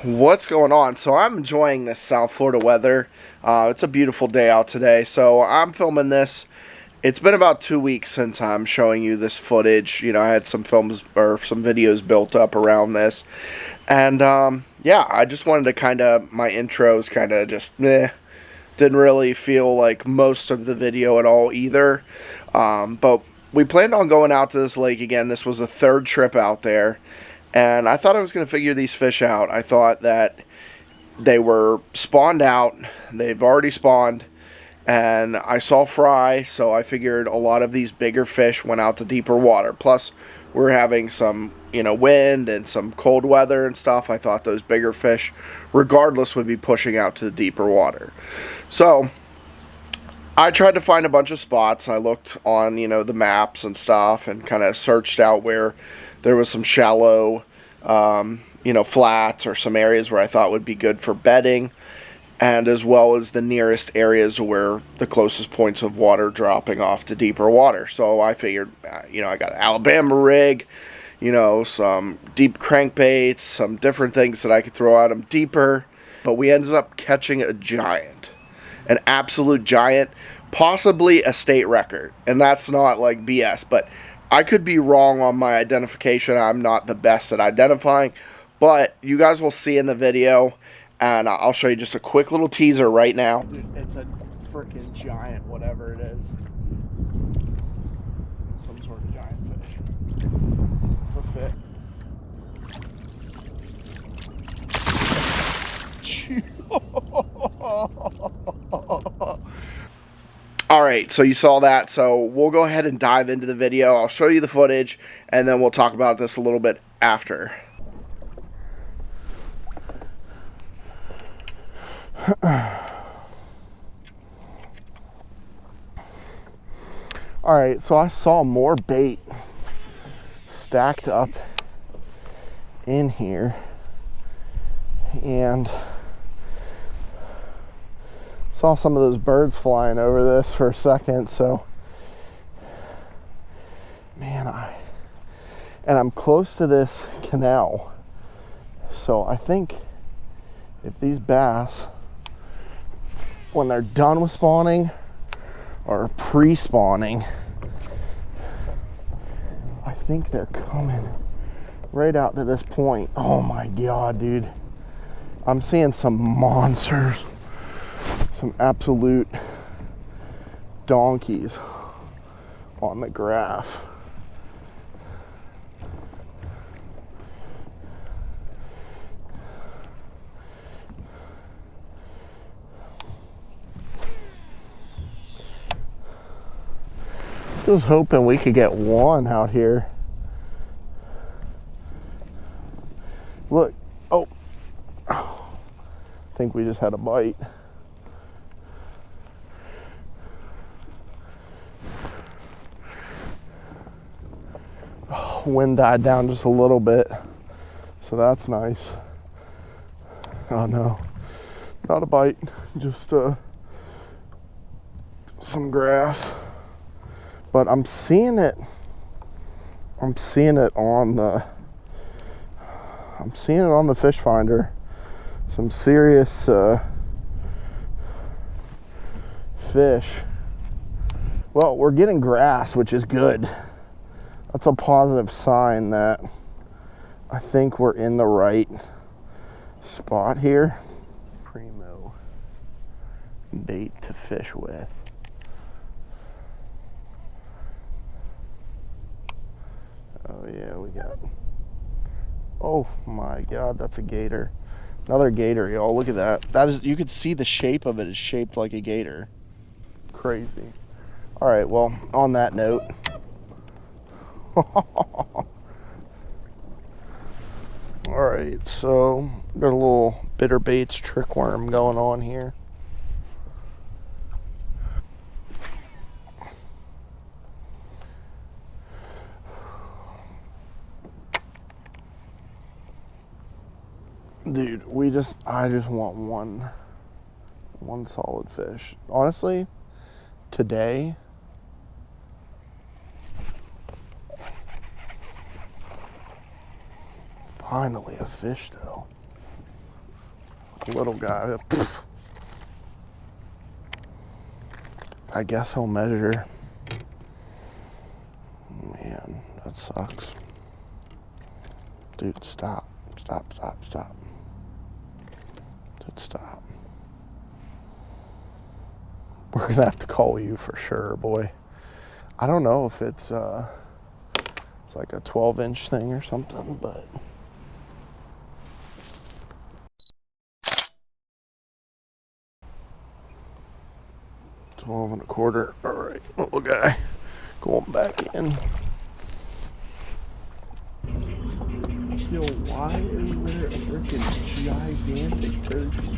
What's going on? So I'm enjoying this South Florida weather. It's a beautiful day out today, so I'm filming this. It's been about 2 weeks since I'm showing you this footage. I had some films or some videos built up around this, and yeah, I just wanted to my intros just didn't really feel like most of the video at all either. But we planned on going out to this lake again. This was a third trip out there. And I thought I was going to figure these fish out. I thought that they were spawned out. They've already spawned. And I saw fry, so I figured a lot of these bigger fish went out to deeper water. Plus, we're having some, wind and some cold weather and stuff. I thought those bigger fish, regardless, would be pushing out to the deeper water. So, I tried to find a bunch of spots. I looked on, the maps and stuff and kind of searched out where there was some shallow, flats or some areas where I thought would be good for bedding, and as well as the nearest areas where the closest points of water dropping off to deeper water. So I figured, I got an Alabama rig, some deep crankbaits, some different things that I could throw at them deeper. But we ended up catching a giant. An absolute giant, possibly a state record. And that's not like BS, but I could be wrong on my identification. I'm not the best at identifying, but you guys will see in the video, and I'll show you just a quick little teaser right now. Dude, it's a freaking giant, whatever it is. Some sort of giant fish. It's a fit. Alright, so you saw that, so we'll go ahead and dive into the video. I'll show you the footage, and then we'll talk about this a little bit after. Alright, so I saw more bait stacked up in here, and saw some of those birds flying over this for a second. So man, I'm close to this canal, so I think if these bass, when they're done with spawning or pre-spawning, I think they're coming right out to this point. Oh my god, dude, I'm seeing some monsters, some absolute donkeys on the graph. I was hoping we could get one out here. Look, oh, I think we just had a bite. Wind died down just a little bit, so that's nice. Oh no, not a bite, just some grass. But I'm seeing it on the fish finder. Some serious fish. Well, we're getting grass, which is good. That's a positive sign that I think we're in the right spot here. Primo bait to fish with. Oh yeah, we got, oh my god, that's a gator. Another gator, y'all. Look at that. That is, you could see the shape of it is shaped like a gator. Crazy. All right, well, on that note, all right, so got a little bitter baits trick worm going on here. Dude, I just want one solid fish. Honestly, today, finally a fish though. little guy. I guess he'll measure. Man, that sucks. Dude, stop. Stop, stop, stop. Dude, stop. We're gonna have to call you for sure, boy. I don't know if it's like a 12-inch thing or something, but 12 1/4. All right, little guy, going back in. Yo, why is there a freaking gigantic turkey?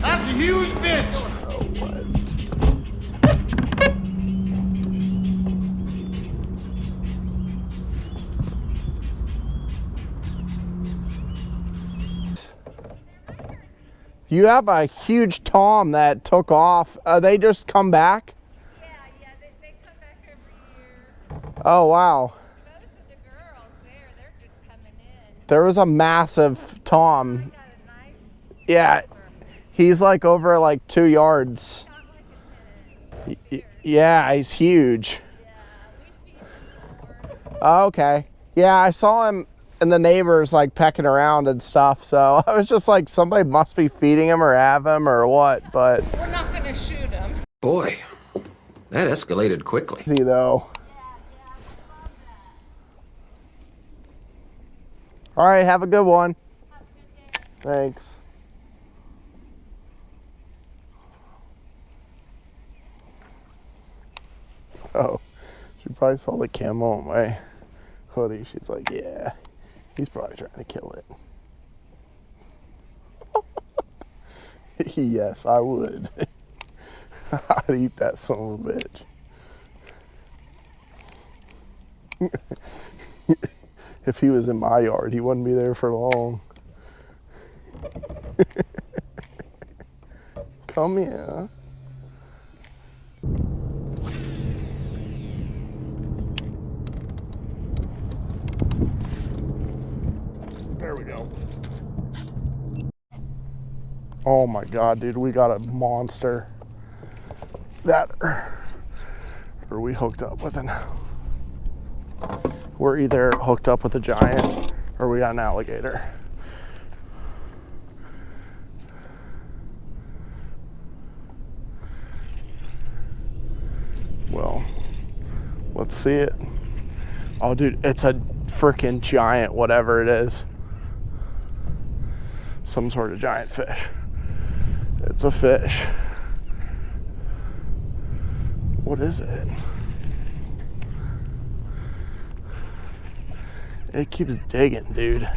That's a huge bitch! Oh, what? You have a huge tom that took off. They just come back? Yeah, they come back every year. Oh, wow. Those are the girls there. They're just coming in. There was a massive tom. I got a nice Yeah, he's like over like 2 yards. not like a 10-inch. Yeah, he's huge. Yeah, we feed them more. Oh, okay. Yeah, I saw him and the neighbors like pecking around and stuff. So I was just like, somebody must be feeding him or have him or what. But We're not going to shoot them. Boy, that escalated quickly. see though. Yeah, we love that. All right, have a good one. Have a good day. Thanks. Oh, she probably saw the camo on my hoodie. She's like, yeah, he's probably trying to kill it. Yes, I would. I'd eat that son of a bitch. If he was in my yard, he wouldn't be there for long. Come here. There we go. Oh my God, dude, we got a monster. That, or we hooked up with an, we're either hooked up with a giant or we got an alligator. Well, let's see it. Oh, dude, it's a freaking giant, whatever it is. Some sort of giant fish. It's a fish. What is it? It keeps digging, dude.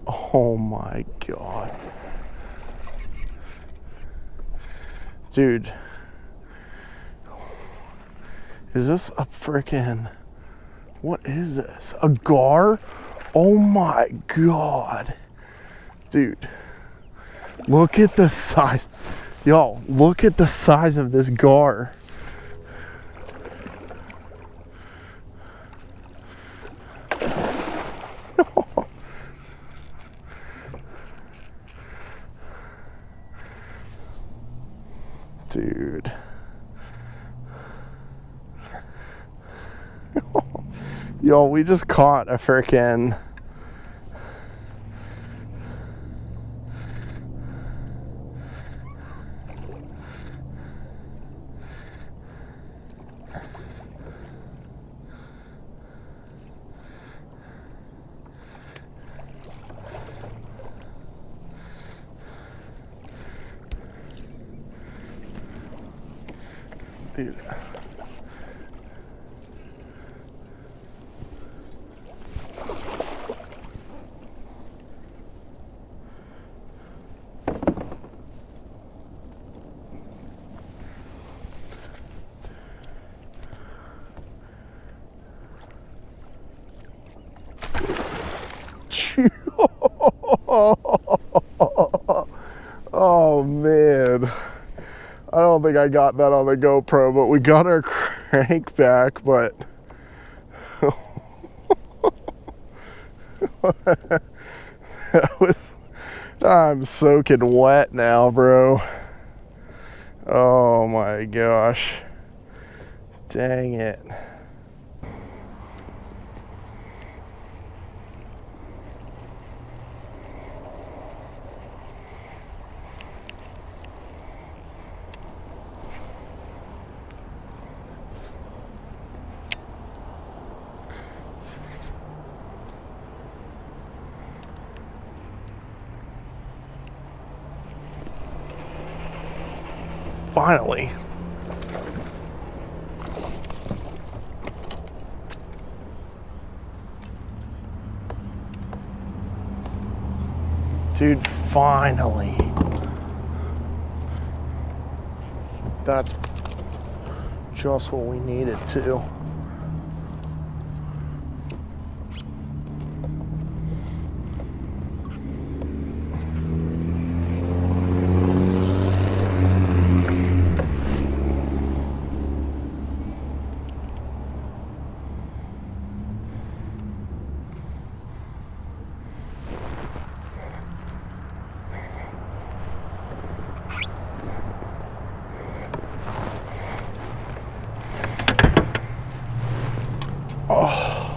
Oh my God. Dude. Is this a frickin', what is this? A gar? Oh my God. Dude. Look at the size. Yo, look at the size of this gar. Dude. Yo, we just caught a frickin' dude. Oh man, I don't think think I got that on the GoPro, but we got our crank back, but I'm soaking wet now, bro. Oh my gosh. Dang it. Finally. Dude, finally. That's just what we needed to. Oh.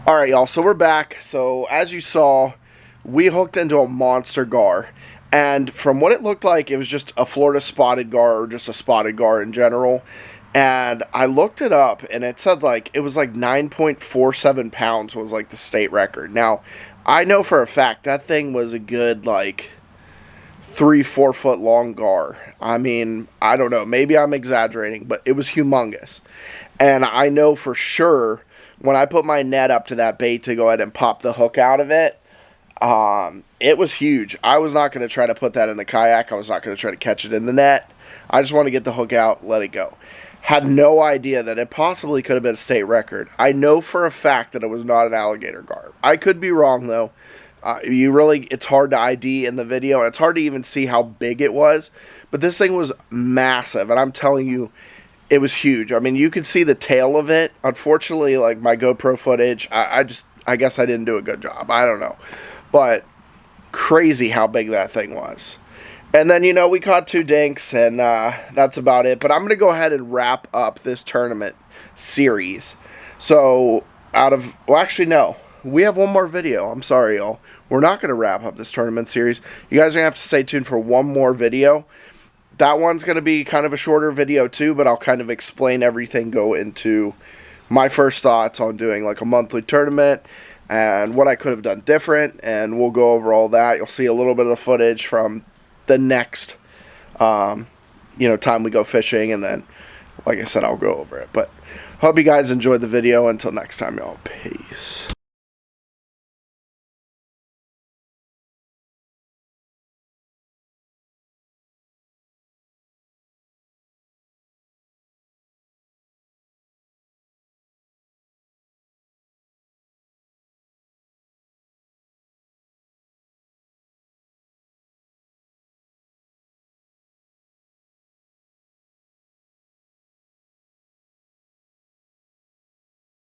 All right, y'all, so we're back. So as you saw, we hooked into a monster gar. And from what it looked like, it was just a Florida spotted gar, or just a spotted gar in general. And I looked it up, and it said like it was like 9.47 pounds was like the state record. Now, I know for a fact that thing was a good like 3-4 foot long gar. I mean, I don't know, maybe I'm exaggerating, but it was humongous. And I know for sure when I put my net up to that bait to go ahead and pop the hook out of it, it was huge. I was not going to try to put that in the kayak. I was not going to try to catch it in the net. I just want to get the hook out, let it go. Had no idea that it possibly could have been a state record. I know for a fact that it was not an alligator gar. I could be wrong, though. It's hard to ID in the video, and it's hard to even see how big it was. But this thing was massive, and I'm telling you, it was huge. I mean, you could see the tail of it. Unfortunately, like my GoPro footage, I guess I didn't do a good job. I don't know. But crazy how big that thing was. And then, we caught 2 dinks, and that's about it. But I'm going to go ahead and wrap up this tournament series. So, actually, no. We have one more video. I'm sorry, y'all. We're not going to wrap up this tournament series. You guys are going to have to stay tuned for one more video. That one's going to be kind of a shorter video, too, but I'll kind of explain everything, go into my first thoughts on doing, like, a monthly tournament, and what I could have done different, and we'll go over all that. You'll see a little bit of the footage from the next, time we go fishing, and then, like I said, I'll go over it. But hope you guys enjoyed the video. Until next time, y'all. Peace.